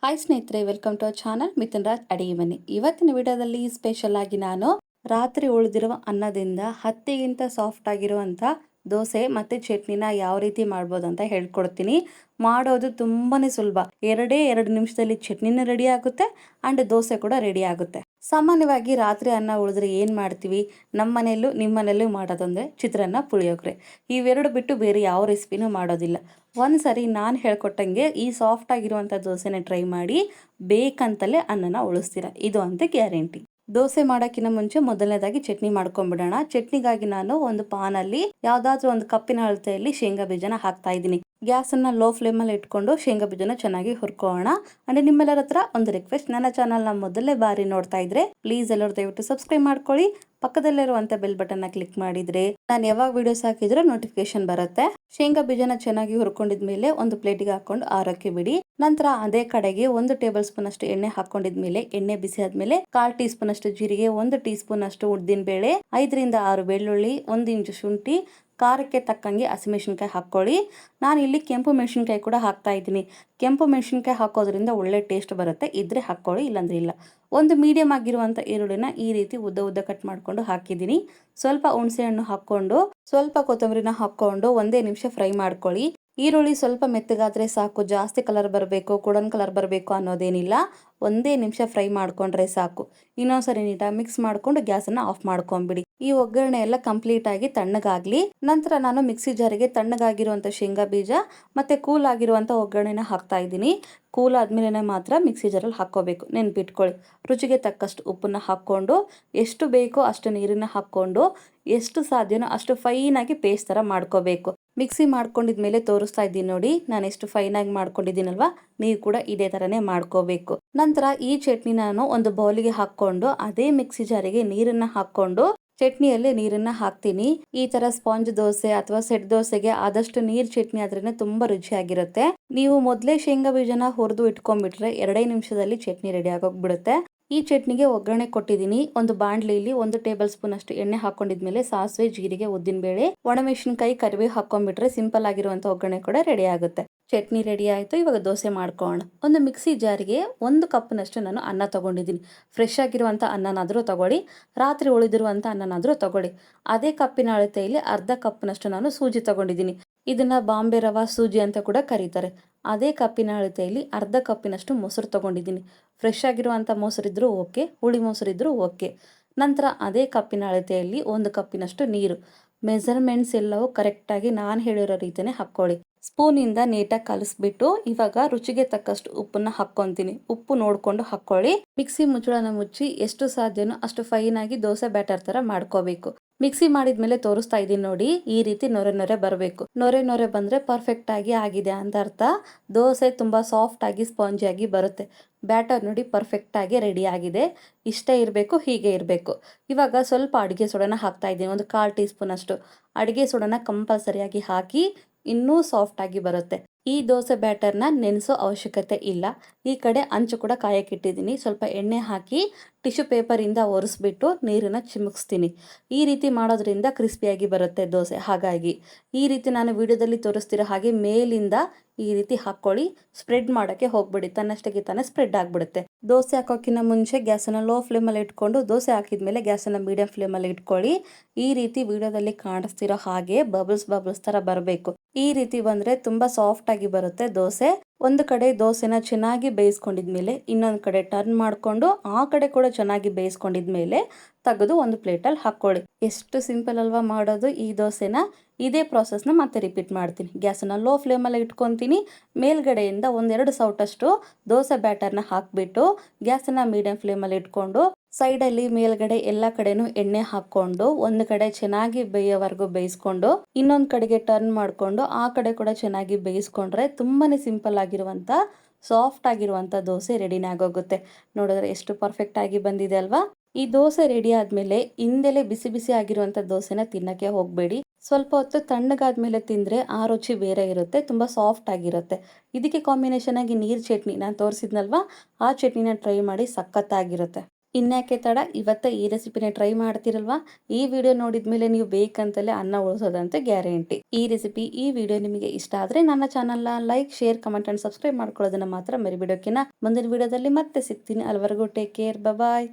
Hi ಸ್ನೇಹಿತರೆ, welcome to our channel Mithun Raj ಅಡಿಗೆ ಮನೆ. ಇವತ್ತಿನ ವಿಡಿಯೋದಲ್ಲಿ ಸ್ಪೆಷಲ್ ಆಗಿ ನಾನು ರಾತ್ರಿ ಉಳಿದಿರುವ ಅನ್ನದಿಂದ ಹತ್ತಿಗಿಂತ ಸಾಫ್ಟ್ ಆಗಿರುವಂಥ ದೋಸೆ ಮತ್ತು ಚಟ್ನಿನ ಯಾವ ರೀತಿ ಮಾಡ್ಬೋದು ಅಂತ ಹೇಳ್ಕೊಡ್ತೀನಿ. ಮಾಡೋದು ತುಂಬಾನೇ ಸುಲಭ. 2 ನಿಮಿಷದಲ್ಲಿ ಚಟ್ನಿನೂ ರೆಡಿ ಆಗುತ್ತೆ ಆ್ಯಂಡ್ ದೋಸೆ ಕೂಡ ರೆಡಿ ಆಗುತ್ತೆ. ಸಾಮಾನ್ಯವಾಗಿ ರಾತ್ರಿ ಅನ್ನ ಉಳಿದ್ರೆ ಏನು ಮಾಡ್ತೀವಿ? ನಮ್ಮ ಮನೆಯಲ್ಲೂ ನಿಮ್ಮ ಮನೆಯಲ್ಲೂ ಮಾಡೋದಂದರೆ ಚಿತ್ರಾನ್ನ, ಪುಳಿಯೋಗರೆ. ಇವೆರಡು ಬಿಟ್ಟು ಬೇರೆ ಯಾವ ರೆಸಿಪಿನೂ ಮಾಡೋದಿಲ್ಲ. ಒಂದ್ಸರಿ ನಾನು ಹೇಳ್ಕೊಟ್ಟಂಗೆ ಈ ಸಾಫ್ಟ್ ಆಗಿರುವಂಥ ದೋಸೆನ ಟ್ರೈ ಮಾಡಿ, ಬೇಕಂತಲೇ ಅನ್ನನ ಉಳಿಸ್ತೀರಾ, ಇದು ಅಂತ ಗ್ಯಾರಂಟಿ. ದೋಸೆ ಮಾಡೋಕ್ಕಿಂತ ಮುಂಚೆ ಮೊದಲನೇದಾಗಿ ಚಟ್ನಿ ಮಾಡ್ಕೊಂಡ್ಬಿಡೋಣ. ಚಟ್ನಿಗಾಗಿ ನಾನು ಒಂದು ಪಾನಲ್ಲಿ ಯಾವುದಾದ್ರೂ ಒಂದು ಕಪ್ಪಿನ ಅಳತೆಯಲ್ಲಿ ಶೇಂಗಾ ಬೀಜನ ಹಾಕ್ತಾ ಇದ್ದೀನಿ. ಗ್ಯಾಸನ್ನು ಲೋ ಫ್ಲೇಮಲ್ಲಿ ಇಟ್ಕೊಂಡು ಶೇಂಗಾ ಬೀಜನ ಚೆನ್ನಾಗಿ ಹುರ್ಕೊಳ್ಳೋಣ. ಅಂದರೆ ನಿಮ್ಮೆಲ್ಲರ ಹತ್ರ ಒಂದು ರಿಕ್ವೆಸ್ಟ್, ನನ್ನ ಚಾನಲ್ನ ಮೊದಲೇ ಬಾರಿ ನೋಡ್ತಾ ಇದ್ರೆ ಪ್ಲೀಸ್ ಎಲ್ಲರೂ ದಯವಿಟ್ಟು ಸಬ್ಸ್ಕ್ರೈಬ್ ಮಾಡ್ಕೊಳ್ಳಿ. ಪಕ್ಕದಲ್ಲಿರುವಂಥ ಬೆಲ್ ಬಟನ್ನ ಕ್ಲಿಕ್ ಮಾಡಿದರೆ ನಾನು ಯಾವಾಗ ವಿಡಿಯೋಸ್ ಹಾಕಿದ್ರೂ ನೋಟಿಫಿಕೇಶನ್ ಬರುತ್ತೆ. ಶೇಂಗಾ ಬೀಜನ ಚೆನ್ನಾಗಿ ಹುರ್ಕೊಂಡಿದ್ಮೇಲೆ ಒಂದು ಪ್ಲೇಟಿಗೆ ಹಾಕೊಂಡು ಆರೋಕ್ಕೆ ಬಿಡಿ. ನಂತರ ಅದೇ ಕಡೆಗೆ 1 ಟೇಬಲ್ ಸ್ಪೂನ್ ಅಷ್ಟು ಎಣ್ಣೆ ಹಾಕೊಂಡಿದ್ಮೇಲೆ, ಎಣ್ಣೆ ಬಿಸಿ ಆದ್ಮೇಲೆ 1/4 ಟೀ ಸ್ಪೂನ್ ಅಷ್ಟು ಜೀರಿಗೆ, 1 ಟೀ ಸ್ಪೂನ್ ಅಷ್ಟು ಉದ್ದಿನ ಬೇಳೆ, 5 ರಿಂದ 6 ಬೆಳ್ಳುಳ್ಳಿ, 1 ಇಂಚು ಶುಂಠಿ, ಖಾರಕ್ಕೆ ತಕ್ಕಂಗೆ ಹಸಿಮೆಣಸಿನ್ಕಾಯಿ ಹಾಕ್ಕೊಳ್ಳಿ. ನಾನು ಇಲ್ಲಿ ಕೆಂಪು ಮೆಣಸಿನ್ಕಾಯಿ ಕೂಡ ಹಾಕ್ತಾ ಇದ್ದೀನಿ. ಕೆಂಪು ಮೆಣಸಿನ್ಕಾಯಿ ಹಾಕೋದ್ರಿಂದ ಒಳ್ಳೆ ಟೇಸ್ಟ್ ಬರುತ್ತೆ. ಇದ್ರೆ ಹಾಕ್ಕೊಳ್ಳಿ, ಇಲ್ಲಾಂದ್ರೆ ಇಲ್ಲ. ಒಂದು ಮೀಡಿಯಂ ಆಗಿರುವಂಥ ಈರುಳ್ಳಿನ ಈ ರೀತಿ ಉದ್ದ ಕಟ್ ಮಾಡ್ಕೊಂಡು ಹಾಕಿದ್ದೀನಿ. ಸ್ವಲ್ಪ ಹುಣಸೆ ಹಣ್ಣು ಹಾಕ್ಕೊಂಡು, ಸ್ವಲ್ಪ ಕೊತ್ತಂಬರಿನ ಹಾಕ್ಕೊಂಡು 1 ನಿಮಿಷ ಫ್ರೈ ಮಾಡ್ಕೊಳ್ಳಿ. ಈರುಳ್ಳಿ ಸ್ವಲ್ಪ ಮೆತ್ತಗಾದ್ರೆ ಸಾಕು, ಜಾಸ್ತಿ ಕಲರ್ ಬರಬೇಕು, ಗೋಲ್ಡನ್ ಕಲರ್ ಬರಬೇಕು ಅನ್ನೋದೇನಿಲ್ಲ. 1 ನಿಮಿಷ ಫ್ರೈ ಮಾಡ್ಕೊಂಡ್ರೆ ಸಾಕು. ಇನ್ನೊಂದ್ಸರಿ ನೀಟಾಗಿ ಮಿಕ್ಸ್ ಮಾಡ್ಕೊಂಡು ಗ್ಯಾಸನ್ನು ಆಫ್ ಮಾಡ್ಕೊಂಬಿಡಿ. ಈ ಒಗ್ಗರಣೆ ಎಲ್ಲ ಕಂಪ್ಲೀಟ್ ಆಗಿ ತಣ್ಣಗಾಗ್ಲಿ. ನಂತರ ನಾನು ಮಿಕ್ಸಿ ಜಾರಿಗೆ ತಣ್ಣಗಾಗಿರುವಂಥ ಶೇಂಗಾ ಬೀಜ ಮತ್ತೆ ಕೂಲ್ ಆಗಿರುವಂಥ ಒಗ್ಗರಣೆನ ಹಾಕ್ತಾ ಇದ್ದೀನಿ. ಕೂಲ್ ಆದ್ಮೇಲೆ ಮಾತ್ರ ಮಿಕ್ಸಿ ಜಾರಲ್ಲಿ ಹಾಕ್ಕೋಬೇಕು, ನೆನ್ಪಿಟ್ಕೊಳ್ಳಿ. ರುಚಿಗೆ ತಕ್ಕಷ್ಟು ಉಪ್ಪನ್ನ ಹಾಕ್ಕೊಂಡು, ಎಷ್ಟು ಬೇಕೋ ಅಷ್ಟು ನೀರನ್ನ ಹಾಕ್ಕೊಂಡು, ಎಷ್ಟು ಸಾಧ್ಯನೋ ಅಷ್ಟು ಫೈನಾಗಿ ಪೇಸ್ಟ್ ಥರ ಮಾಡ್ಕೋಬೇಕು. ಮಿಕ್ಸಿ ಮಾಡ್ಕೊಂಡಿದ್ಮೇಲೆ ತೋರಿಸ್ತಾ ಇದ್ದೀನಿ ನೋಡಿ, ನಾನು ಎಷ್ಟು ಫೈನಾಗಿ ಮಾಡ್ಕೊಂಡಿದ್ದೀನಲ್ವಾ, ನೀವು ಕೂಡ ಇದೇ ಥರನೇ ಮಾಡ್ಕೋಬೇಕು. ನಂತರ ಈ ಚಟ್ನಿ ನಾನು ಒಂದು ಬೌಲಿಗೆ ಹಾಕ್ಕೊಂಡು, ಅದೇ ಮಿಕ್ಸಿ ಜಾರಿಗೆ ನೀರನ್ನ ಹಾಕ್ಕೊಂಡು ಚಟ್ನಿಯಲ್ಲೇ ನೀರನ್ನ ಹಾಕ್ತೀನಿ. ಈ ತರ ಸ್ಪಾಂಜ್ ದೋಸೆ ಅಥವಾ ಸೆಟ್ ದೋಸೆಗೆ ಆದಷ್ಟು ನೀರ್ ಚಟ್ನಿ ಆದ್ರೇನೆ ತುಂಬಾ ರುಚಿಯಾಗಿರುತ್ತೆ. ನೀವು ಮೊದಲೇ ಶೇಂಗಾ ಬೀಜನ ಹುರಿದು ಇಟ್ಕೊಂಡ್ಬಿಟ್ರೆ 2 ನಿಮಿಷದಲ್ಲಿ ಚಟ್ನಿ ರೆಡಿ ಆಗೋಗ್ಬಿಡುತ್ತೆ. ಈ ಚಟ್ನಿಗೆ ಒಗ್ಗರಣೆ ಕೊಟ್ಟಿದ್ದೀನಿ. ಒಂದು ಬಾಣಲಿಯಲ್ಲಿ 1 ಟೇಬಲ್ ಸ್ಪೂನ್ ಅಷ್ಟು ಎಣ್ಣೆ ಹಾಕೊಂಡಿದ್ಮೇಲೆ ಸಾಸಿವೆ, ಜೀರಿಗೆ, ಉದ್ದಿನಬೇಳೆ, ಒಣಮೆಣಸಿನಕಾಯಿ, ಕರಿಬೇವು ಹಾಕೊಂಡ್ಬಿಟ್ರೆ ಸಿಂಪಲ್ ಆಗಿರುವಂತ ಒಗ್ಗರಣೆ ಕೂಡ ರೆಡಿ ಆಗುತ್ತೆ. ಚಟ್ನಿ ರೆಡಿ ಆಯಿತು. ಇವಾಗ ದೋಸೆ ಮಾಡ್ಕೊಳ್ಳೋಣ. ಒಂದು ಮಿಕ್ಸಿ ಜಾರಿಗೆ 1 ಕಪ್ನಷ್ಟು ನಾನು ಅನ್ನ ತಗೊಂಡಿದ್ದೀನಿ. ಫ್ರೆಶ್ ಆಗಿರುವಂಥ ಅನ್ನನಾದರೂ ತಗೊಳ್ಳಿ, ರಾತ್ರಿ ಉಳಿದಿರುವಂಥ ಅನ್ನನಾದರೂ ತಗೊಳ್ಳಿ. ಅದೇ ಕಪ್ಪಿನ ಅಳತೆಯಲ್ಲಿ ಅರ್ಧ ಕಪ್ನಷ್ಟು ನಾನು ಸೂಜಿ ತಗೊಂಡಿದ್ದೀನಿ. ಇದನ್ನ ಬಾಂಬೆ ರವಾ ಸೂಜಿ ಅಂತ ಕೂಡ ಕರೀತಾರೆ. ಅದೇ ಕಪ್ಪಿನ ಅಳತೆಯಲ್ಲಿ ಅರ್ಧ ಕಪ್ಪಿನಷ್ಟು ಮೊಸರು ತಗೊಂಡಿದ್ದೀನಿ. ಫ್ರೆಶ್ ಆಗಿರುವಂಥ ಮೊಸರಿದ್ರೂ ಓಕೆ, ಹುಳಿ ಮೊಸರಿದ್ರೂ ಓಕೆ. ನಂತರ ಅದೇ ಕಪ್ಪಿನ ಅಳತೆಯಲ್ಲಿ 1 ಕಪ್ಪಿನಷ್ಟು ನೀರು. ಮೆಜರ್ಮೆಂಟ್ಸ್ ಎಲ್ಲವೂ ಕರೆಕ್ಟಾಗಿ ನಾನು ಹೇಳಿರೋ ರೀತಿಯೇ ಹಾಕ್ಕೊಳ್ಳಿ. ಸ್ಪೂನಿಂದ ನೀಟಾಗಿ ಕಲಿಸ್ಬಿಟ್ಟು ಇವಾಗ ರುಚಿಗೆ ತಕ್ಕಷ್ಟು ಉಪ್ಪನ್ನ ಹಾಕ್ಕೊಂತೀನಿ. ಉಪ್ಪು ನೋಡ್ಕೊಂಡು ಹಾಕ್ಕೊಳ್ಳಿ. ಮಿಕ್ಸಿ ಮುಚ್ಚಳನ ಮುಚ್ಚಿ ಎಷ್ಟು ಸಾಧ್ಯನೋ ಅಷ್ಟು ಫೈನಾಗಿ ದೋಸೆ ಬ್ಯಾಟರ್ ಥರ ಮಾಡ್ಕೋಬೇಕು. ಮಿಕ್ಸಿ ಮಾಡಿದ್ಮೇಲೆ ತೋರಿಸ್ತಾ ಇದ್ದೀನಿ ನೋಡಿ, ಈ ರೀತಿ ನೊರೆ ಬರಬೇಕು. ನೊರೆ ಬಂದರೆ ಪರ್ಫೆಕ್ಟ್ ಆಗಿ ಆಗಿದೆ ಅಂತ ಅರ್ಥ. ದೋಸೆ ತುಂಬ ಸಾಫ್ಟ್ ಆಗಿ ಸ್ಪಾಂಜಿಯಾಗಿ ಬರುತ್ತೆ. ಬ್ಯಾಟರ್ ನೋಡಿ ಪರ್ಫೆಕ್ಟ್ ಆಗಿ ರೆಡಿ ಆಗಿದೆ. ಇಷ್ಟೇ ಇರಬೇಕು, ಹೀಗೆ ಇರಬೇಕು. ಇವಾಗ ಸ್ವಲ್ಪ ಅಡುಗೆ ಸೋಡಾನ ಹಾಕ್ತಾ ಇದ್ದೀನಿ. ಒಂದು 1/4 ಟೀ ಸ್ಪೂನ್ ಅಷ್ಟು ಅಡುಗೆ ಸೋಡಾನ ಕಂಪಲ್ಸರಿಯಾಗಿ ಹಾಕಿ, ಇನ್ನೂ ಸಾಫ್ಟ್ ಆಗಿ ಬರುತ್ತೆ. ಈ ದೋಸೆ ಬ್ಯಾಟರ್ನ ನೆನೆಸೋ ಅವಶ್ಯಕತೆ ಇಲ್ಲ. ಈ ಕಡೆ ಅಂಚು ಕೂಡ ಕಾಯಕ್ಕಿಟ್ಟಿದ್ದೀನಿ. ಸ್ವಲ್ಪ ಎಣ್ಣೆ ಹಾಕಿ ಟಿಶ್ಯೂ ಪೇಪರಿಂದ ಒರೆಸ್ಬಿಟ್ಟು ನೀರನ್ನು ಚಿಮುಕಿಸ್ತೀನಿ. ಈ ರೀತಿ ಮಾಡೋದ್ರಿಂದ ಕ್ರಿಸ್ಪಿಯಾಗಿ ಬರುತ್ತೆ ದೋಸೆ. ಹಾಗಾಗಿ ಈ ರೀತಿ ನಾನು ವಿಡಿಯೋದಲ್ಲಿ ತೋರಿಸ್ತಿರೋ ಹಾಗೆ ಮೇಲಿಂದ ಈ ರೀತಿ ಹಾಕ್ಕೊಳ್ಳಿ. ಸ್ಪ್ರೆಡ್ ಮಾಡೋಕ್ಕೆ ಹೋಗ್ಬಿಡಿ, ತನ್ನಷ್ಟಕ್ಕೆ ತಾನೇ ಸ್ಪ್ರೆಡ್ ಆಗಿಬಿಡುತ್ತೆ. ದೋಸೆ ಹಾಕೋಕ್ಕಿಂತ ಮುಂಚೆ ಗ್ಯಾಸನ್ನು ಲೋ ಫ್ಲೇಮಲ್ಲಿ ಇಟ್ಕೊಂಡು, ದೋಸೆ ಹಾಕಿದ್ಮೇಲೆ ಗ್ಯಾಸನ್ನು ಮೀಡಿಯಂ ಫ್ಲೇಮಲ್ಲಿ ಇಟ್ಕೊಳ್ಳಿ. ಈ ರೀತಿ ವಿಡಿಯೋದಲ್ಲಿ ಕಾಣಿಸ್ತಿರೋ ಹಾಗೆ ಬಬಲ್ಸ್ ಥರ ಬರಬೇಕು. ಈ ರೀತಿ ಬಂದರೆ ತುಂಬ ಸಾಫ್ಟ್ ಆಗಿ ಬರುತ್ತೆ ದೋಸೆ. ಒಂದು ಕಡೆ ದೋಸೆನ ಚೆನ್ನಾಗಿ ಬೇಯಿಸ್ಕೊಂಡಿದ್ಮೇಲೆ ಇನ್ನೊಂದು ಕಡೆ ಟರ್ನ್ ಮಾಡಿಕೊಂಡು, ಆ ಕಡೆ ಕೂಡ ಚೆನ್ನಾಗಿ ಬೇಯಿಸ್ಕೊಂಡಿದ್ಮೇಲೆ ತೆಗೆದು ಒಂದು ಪ್ಲೇಟಲ್ಲಿ ಹಾಕ್ಕೊಳ್ಳಿ. ಎಷ್ಟು ಸಿಂಪಲ್ ಅಲ್ವಾ ಮಾಡೋದು ಈ ದೋಸೆನ. ಇದೇ ಪ್ರಾಸೆಸ್ನ ಮತ್ತೆ ರಿಪೀಟ್ ಮಾಡ್ತೀನಿ. ಗ್ಯಾಸನ್ನು ಲೋ ಫ್ಲೇಮಲ್ಲಿ ಇಟ್ಕೊತೀನಿ. ಮೇಲ್ಗಡೆಯಿಂದ 1-2 ಸೌಟಷ್ಟು ದೋಸೆ ಬ್ಯಾಟರ್ನ ಹಾಕಿಬಿಟ್ಟು ಗ್ಯಾಸನ್ನು ಮೀಡಿಯಂ ಫ್ಲೇಮಲ್ಲಿ ಇಟ್ಕೊಂಡು, ಸೈಡಲ್ಲಿ ಮೇಲ್ಗಡೆ ಎಲ್ಲ ಕಡೆನೂ ಎಣ್ಣೆ ಹಾಕ್ಕೊಂಡು, ಒಂದು ಕಡೆ ಚೆನ್ನಾಗಿ ಬೇಯೋವರೆಗೂ ಬೇಯಿಸ್ಕೊಂಡು, ಇನ್ನೊಂದು ಕಡೆಗೆ ಟರ್ನ್ ಮಾಡಿಕೊಂಡು ಆ ಕಡೆ ಕೂಡ ಚೆನ್ನಾಗಿ ಬೇಯಿಸ್ಕೊಂಡ್ರೆ ತುಂಬಾನೇ ಸಿಂಪಲ್ ಆಗಿರುವಂಥ ಸಾಫ್ಟ್ ಆಗಿರುವಂಥ ದೋಸೆ ರೆಡಿನೇ ಆಗೋಗುತ್ತೆ. ನೋಡಿದ್ರೆ ಎಷ್ಟು ಪರ್ಫೆಕ್ಟ್ ಆಗಿ ಬಂದಿದೆ ಅಲ್ವಾ. ಈ ದೋಸೆ ರೆಡಿ ಆದಮೇಲೆ ಹಿಂದೆಲೆ ಬಿಸಿ ಆಗಿರುವಂಥ ದೋಸೆನ ತಿನ್ನಕ್ಕೆ ಹೋಗಬೇಡಿ. ಸ್ವಲ್ಪ ಹೊತ್ತು ತಣ್ಣಗಾದ್ಮೇಲೆ ತಿಂದರೆ ಆ ರುಚಿ ಬೇರೆ ಇರುತ್ತೆ, ತುಂಬ ಸಾಫ್ಟ್ ಆಗಿರುತ್ತೆ. ಇದಕ್ಕೆ ಕಾಂಬಿನೇಷನ್ ಆಗಿ ನೀರು ಚಟ್ನಿ ನಾನು ತೋರಿಸಿದ್ನಲ್ವಾ, ಆ ಚಟ್ನಿನ ಟ್ರೈ ಮಾಡಿ, ಸಖತ್ತಾಗಿರುತ್ತೆ. ಇನ್ಯಾಕೆ ತಡ, ಇವತ್ತೇ ಈ ರೆಸಿಪಿನ ಟ್ರೈ ಮಾಡ್ತಿರಲ್ವಾ? ಈ ವಿಡಿಯೋ ನೋಡಿದ್ಮೇಲೆ ನೀವು ಬೇಕಂತಲೇ ಅನ್ನ ಉಳಿಸೋದಂತೆ ಗ್ಯಾರಂಟಿ. ಈ ರೆಸಿಪಿ, ಈ ವಿಡಿಯೋ ನಿಮಗೆ ಇಷ್ಟ ಆದರೆ ನನ್ನ ಚಾನಲ್ನ like, share, comment and subscribe ಮಾಡ್ಕೊಳ್ಳೋದನ್ನ ಮಾತ್ರ ಮರಿಬಿಡೋಕಿನ. ಮುಂದಿನ ವಿಡಿಯೋದಲ್ಲಿ ಮತ್ತೆ ಸಿಗ್ತೀನಿ. ಅಲ್ಲಿವರೆಗೂ ಟೇಕ್ ಕೇರ್, ಬಾಯ್.